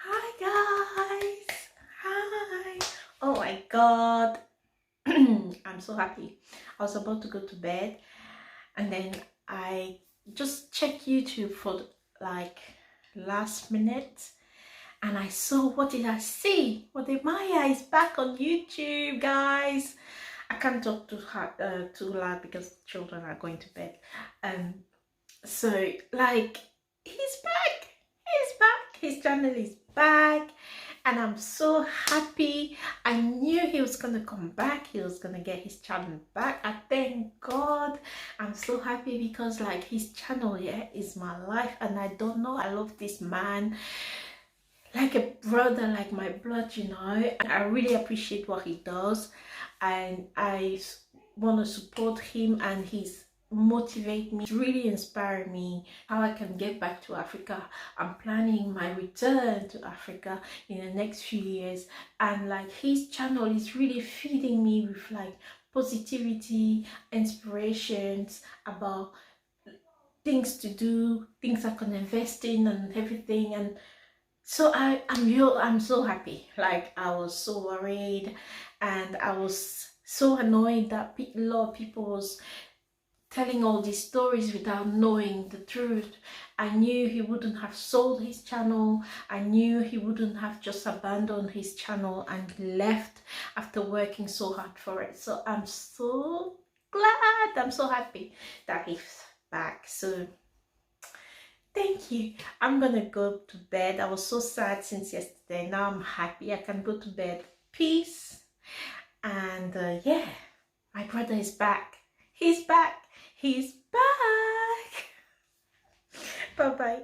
Hi guys. Hi. Oh my god. I'm so happy. I was about to go to bed and then I just checked YouTube for like last minute and I saw, what did I see? Wodemaya is back on YouTube, guys. I can't talk too hard, too loud because children are going to bed. Um so like he's back. He's back. His channel is back and I'm so happy. I knew he was gonna come back. He was gonna get his channel back. I thank God. I'm so happy because like his channel, yeah, is my life and I don't know, I love this man like a brother, like my blood, you know. I really appreciate what he does and I want to support him, and he's motivate me, really inspire me how I can get back to Africa. I'm planning my return to Africa in the next few years, and like his channel is really feeding me with like positivity, inspirations about things to do, things I can invest in and everything. And so I'm so happy. Like I was so worried and I was so annoyed that a lot of people was telling all these stories without knowing the truth. I knew he wouldn't have sold his channel. I knew he wouldn't have just abandoned his channel and left after working so hard for it. So I'm so glad, I'm so happy that he's back. So thank you. I'm gonna go to bed. I was so sad since yesterday. Now I'm happy. I can go to bed. Peace. And yeah, my brother is back. He's back. He's back. Bye bye.